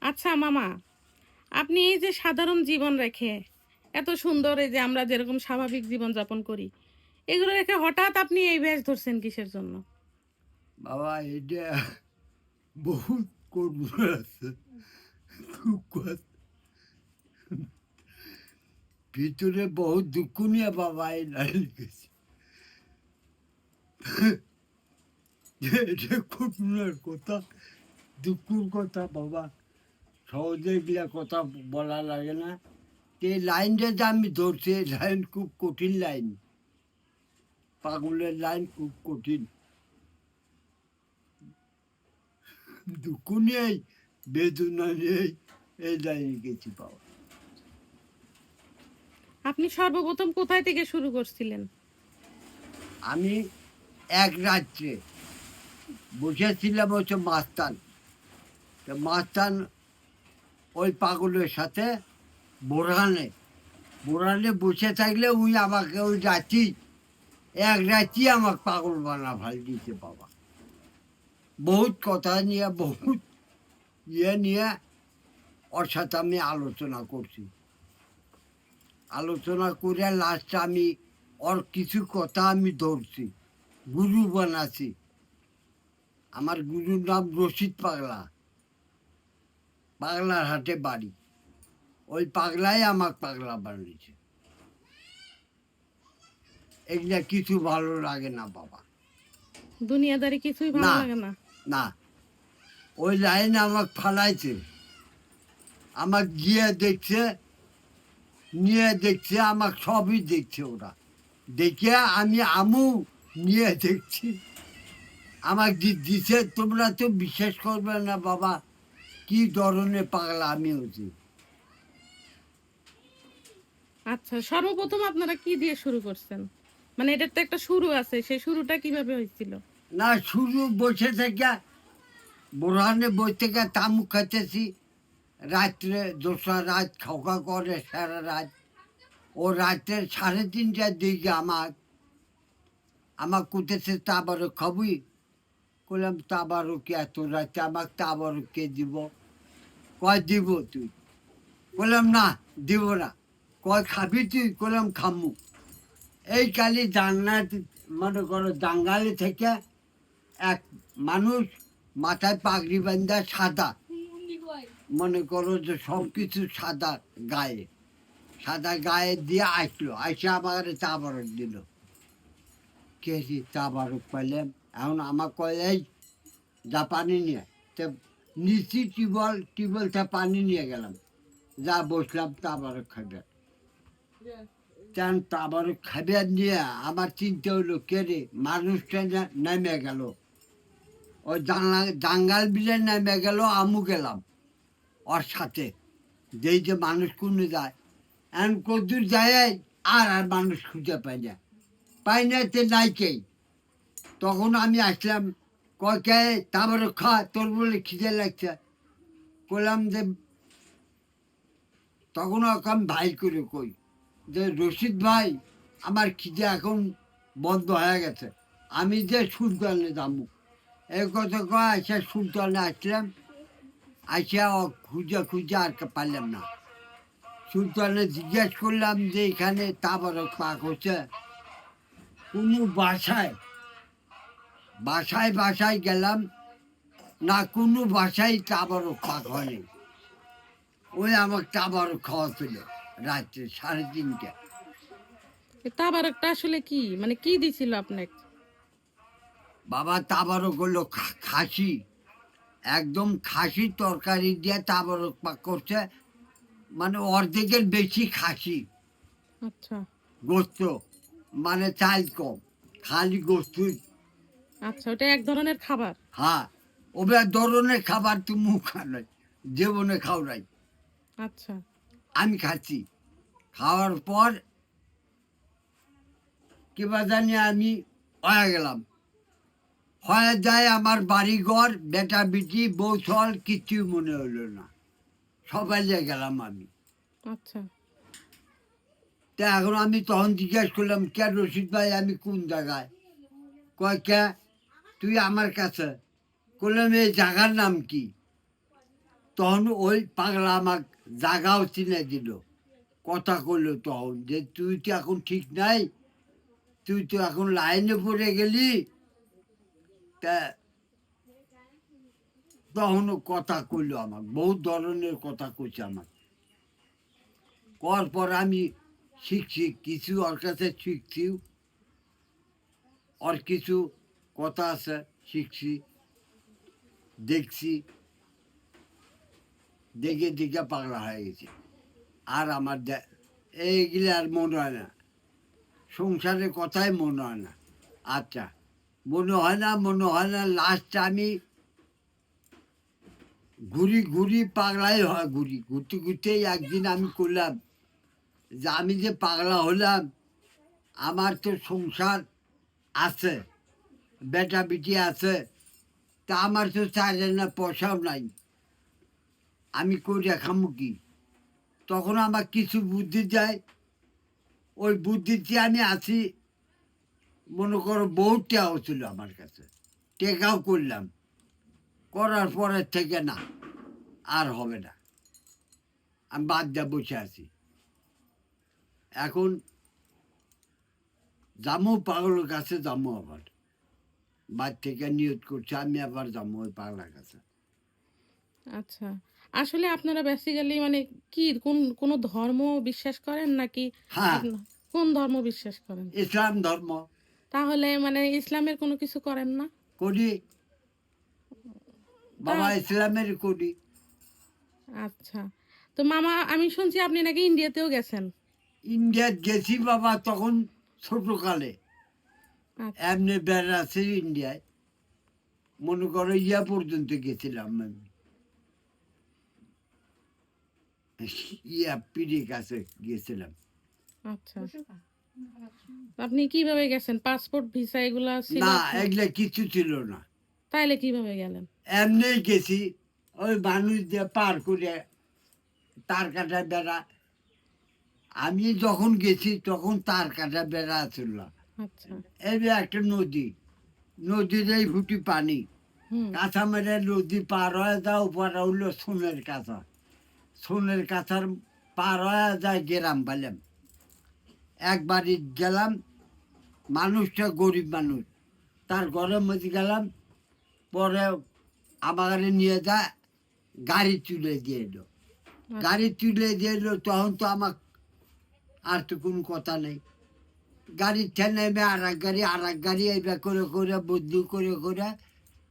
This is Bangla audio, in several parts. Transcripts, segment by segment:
আচ্ছা মামা, আপনি এই যে সাধারণ জীবন রেখে এত সুন্দর, এই যে আমরা যেরকম স্বাভাবিক জীবন যাপন করি, এগুলো রেখে হঠাৎ আপনি এই ভেষ ধরছেন কিসের জন্য? বাবা এটা বহুত কর্ম আছে, খুব কষ্ট। ভিতরে বহুত দুঃখ নিয়ে বাবা এই লাইন লিখেছি। এটা করুণার কথা, দুঃখের কথা বাবা, সহজে এগুলা কথা বলা লাগে না। এই লাইনটা যে আমি ধরছি, এই লাইন খুব কঠিন লাইন, পাগলের লাইন খুব কঠিন। দুঃখ নিয়েই, বেদনা নিয়েই এই লাইনে গেছি বাবা। আপনি সর্বপ্রথম কোথায় থেকে শুরু করছিলেন? আমি এক রাত্রে বসেছিলাম হচ্ছে মাস্তান, মাস্তান ওই পাগলের সাথে বোরহানে বোরহানে বসে থাকলে উনি আমাকে ওই রাত্রি এক রাত্রি আমাকে পাগল বানা ফেল দিয়েছে বাবা। বহুত কথা নিয়ে, বহুত ইয়ে নিয়ে ওর সাথে আমি আলোচনা করছি। আলোচনা করে লাস্টে আমি ওর কিছু কথা আমি ধরছি, গুরু বানাছি। আমার গুরুর নাম রশিদ পাগলা, পাগলার হাটে বাড়ি। ওই পাগলাই আমাকে পাগলা বানিয়েছে। এগুলা কিছু ভালো লাগে না বাবা, দুনিয়াদারি কিছুই ভালো না লাগে না? না। ওই লাইনে আমাকে ফালাইছে, আমাকে গিয়ে দেখছে, নিয়ে দেখছে, আমাকে সবই দেখছে ওরা। দেখে আমি আমু নিয়ে দেখছি, আমাকে দিছে। তোমরা তো বিশ্বাস করবে না বাবা, কি ধরনের পাগলা আমি হচ্ছি। আচ্ছা, সর্বপ্রথম আপনারা কি দিয়ে শুরু করছেন? মানে এটার তো একটা শুরু আছে, সেই শুরুটা কিভাবে হয়েছিল? না, শুরু বসে থেকে বোরহানে বই থেকে তামুক খাইতেছি। রাত্রে দোসরা রাত খাওয়া করে সারা রাত। ও রাত্রে 3:30টার দিকে আমার কুটেছে তাবারক খাবি। বললাম তাবারক এত রাতে আমাকে তাবারক কে দিব? কয় দিব তুই? বললাম না, দিব না। কয় খাবি তুই? বললাম খামু। এই কালি জান্নাত, মনে করো জাঙ্গালে থেকে এক মানুষ মাথায় পাগড়ি বান্ধা সাদা, মনে করো যে সব কিছু সাদা গায়ে, সাদা গায়ে দিয়ে আসলো, আইসে আমার তাবারক দিল। কেজি তাবারক পাইলাম। এখন আমার কয় এই যা পানি নিয়ে, তো নিচি টিউবওয়েলটা পানি নিয়ে গেলাম, যা বসলাম তাবারক খাবে। তেন তাবারক খাবে নিয়ে আমার চিন্তা হইলো, কে রে মানুষটা নেমে গেল, ওই জাঙ্গাল বিলে নেমে গেল। আমু গেলাম ওর সাথে, যেই যে মানুষ কোনে যায়। এখন কদ্দুর যায় আর আর মানুষ খুঁজে পাই না তে নাই কেই। তখন আমি আসলাম, কয় কে তারপরে খা, তোর বলে খিদে লাগছে। বললাম যে, তখন ওকে আমি ভাই করে কই যে রশিদ ভাই, আমার খিদে এখন বন্ধ হয়ে গেছে, আমি যে সুলতানে যাবো। এই কথা কয় আসা সুলতানে আসলাম। আসিয়া ও খুঁজে খুঁজে আর পারলাম না। সুলতানে জিজ্ঞেস করলাম যে এখানে তাবারক পাক হচ্ছে কোনো বাসায়? বাসায় বাসায় গেলাম, না কোনো বাসায় তাবারক পাক হয়নি। ওই আমাকে তাবারক খাওয়াছিল রাত্রে 3:30টায়। তাবারকটা আসলে কি, মানে কি দিছিল আপনাকে? বাবা তাবারক হলো খাসি, একদম খাসি তরকারি দিয়ে তাবারক পাক করছে। মানে অর্ধেকের বেশি খাসি আচ্ছা গোস্ত, মানে চাল কম, খালি গোস্ত। আচ্ছা, ওটা এক ধরনের খাবার? হ্যাঁ, ওবার ধরনের খাবার তো মুখ খানাই, জীবনে খাও নাই। আচ্ছা। আমি খাচ্ছি, খাওয়ার পর কিবা জানি আমি হয়ে গেলাম। হয়ে যায় আমার বাড়িঘর, বেটা বিটি বউ ছল কিচ্ছুই মনে হলো না, সবাই গেলাম আমি। আচ্ছা। তা এখন আমি তখন জিজ্ঞেস করলাম, কে রশিদ ভাই আমি কোন জায়গায়? কয় কে তুই আমার কাছে? করলাম এই জায়গার নাম কি? তখন ওই পাগলা আমার জাগাও চিনে দিল, কথা কইল তখন যে তুই তো এখন ঠিক নাই, তুই তো এখন লাইনে পড়ে গেলি। তা তখনও কথা কইল, আমার বহুত ধরনের কথা কইছে আমার। কর পর আমি শিখছি কিছু, ওর কাছে শিখছি, ওর কিছু কথা আছে শিখছি, দেখছি, দেখে দেখে পাগলা হয়ে গেছে। আর আমার এইগুলো আর মনে হয় না, সংসারের কথাই মনে হয় না। আচ্ছা, মনে হয় না, লাস্টে আমি ঘুরি পাগলাই হয়, ঘুরতে ঘুরতেই একদিন আমি করলাম যে আমি যে পাগলা হলাম, আমার তো সংসার আছে, বেটা বিটি আছে, তা আমার তো চাইলে না পয়সাও নাই, আমি করিয়া খামু কি? তখন আমার কিছু বুদ্ধি যায়, ওই বুদ্ধিতে আমি আছি। মনে করো বহুত টাকাও ছিল আমার কাছে, টেকাও করলাম, করার পরের থেকে না, আর হবে না, আমি বাদ দিয়ে বসে আছি। এখন যাবো পাগলের কাছে, যাবো আবার, বাদ থেকে নিয়ত করছি আমি আবার যাবো ওই পাগলার কাছে। আচ্ছা, আসলে আপনারা বেসিক্যালি মানে কি কোনো ধর্ম বিশ্বাস করেন নাকি? হ্যাঁ, কোন ধর্ম বিশ্বাস করেন? ইসলাম ধর্ম তাহলে মানে ইসলামের কোনো কিছু করেন না? করি, তা বাবা ইসলামের করি। আচ্ছা, তো মামা আমি শুনছি আপনি নাকি ইন্ডিয়াতেও গেছেন। ইন্ডিয়া গেছি বাবা, তখন ছোটকালে আচ্ছা এমনি বেড়াচ্ছে ইন্ডিয়ায়, মনে করো ইয়া পর্যন্ত গেছিলাম আমি, ইয়া পিড়ির কাছে গেছিলাম। আচ্ছা, আপনি কিভাবে গেছেন? পাসপোর্ট ভিসা এগুলা ছিল না, আপনার? এগুলা কিছু ছিল না, তাইলে কিভাবে গেলেন? এমনি গেছি, ওই মানুষ দিয়ে পার করে তার কাটা বেড়া। আমি যখন গেছি তখন তার কাটা বেড়া ছিল। আচ্ছা, এই যে একটা নদী, নদীর এই ফুটি পানি, হুম, কাঁচা মেরে নদী পার হয়ে যাও, পরে হইলো সোনের কাঁচা, সোনের কাঁচার পার হয়ে যায় গ্রাম পাইলাম। একবারই গেলাম, মানুষটা গরিব মানুষ, তার ঘরের মধ্যে গেলাম, পরে আমার নিয়ে যায়, গাড়ি তুলে দিয়ে এলো, গাড়ি তুলে দিয়ে এলো। তখন তো আমার আর তো কোনো কথা নেই, গাড়ির ঠেনে আর এক গাড়ি এইবার করে বদলি করে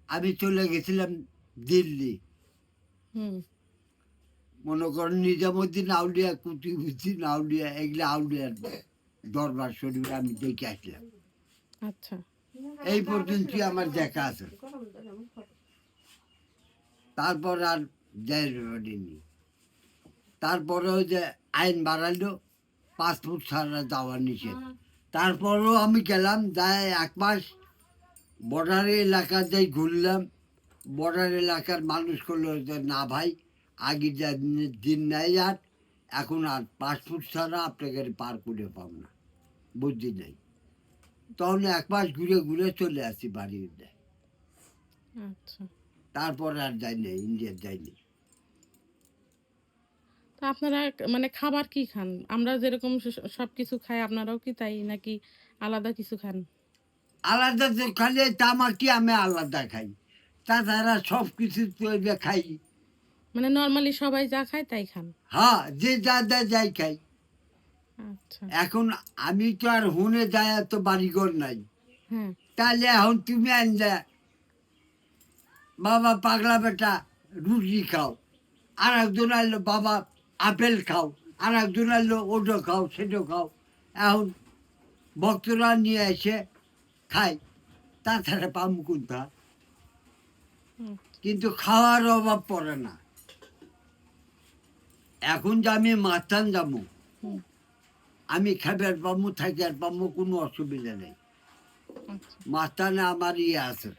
আমি চলে গেছিলাম দিল্লি। হুম, মনে করেন নিজামুদ্দিন আউলিয়া, কুতুবুদ্দিন আউলিয়া, এগুলো আউলিয়ার দরবার শরীফ আমি দেখে আসলাম। আচ্ছা, এই পর্যন্তই আমার দেখা আছে, তারপর আর যাই পারিনি। তারপরে ওই যে আইন বাড়াইলো, পাসপোর্ট ছাড়া যাওয়ার নিষেধ, তারপরেও আমি গেলাম, যাই 1 মাস বর্ডার এলাকা যাই ঘুরলাম। বর্ডার এলাকার মানুষ করলো যে না ভাই, আগে যা দিন নাই, আর এখন আর পাসপোর্ট ছাড়া আপনাকে পার করে পাব না, বুদ্ধি নেই। তখন 1 মাস ঘুরে চলে আসি বাড়িতে, আচ্ছা। তারপর আর যাইনি, ইন্ডিয়া যাইনি। তো আপনারা মানে খাবার কি খান? আমরা যেরকম সবকিছু খাই আপনারাও কি তাই নাকি আলাদা কিছু খান? আলাদা তো খালি তামাকি আমি আলাদা খাই, তাছাড়া সব কিছু তো এবার খাই। মানে নরমালি সবাই যা খায় তাই খান? হ্যাঁ, যে যা দেয় যাই খাই। আচ্ছা, এখন আমি তো আর হুনে যায় তো বাড়িঘর নাই, হ্যাঁ, তাহলে এখন তুমি আনলে বাবা পাগলা বেটা রুটি খাও, আর একজন আনলো বাবা আপেল খাও, আর একজন আনলো ওটো খাও সেটো খাও। এখন ভক্তরা নিয়ে এসে খাই, তাছাড়া পাম কোনটা। হুম, কিন্তু খাওয়ার অভাব পড়ে না। এখন যে আমি মাস্তান যাবো, হুম, আমি খাবার পাবো, থাকিবার পাবো, কোনো অসুবিধা নেই। আচ্ছা, মাস্তানে আমার ইয়ে আছে,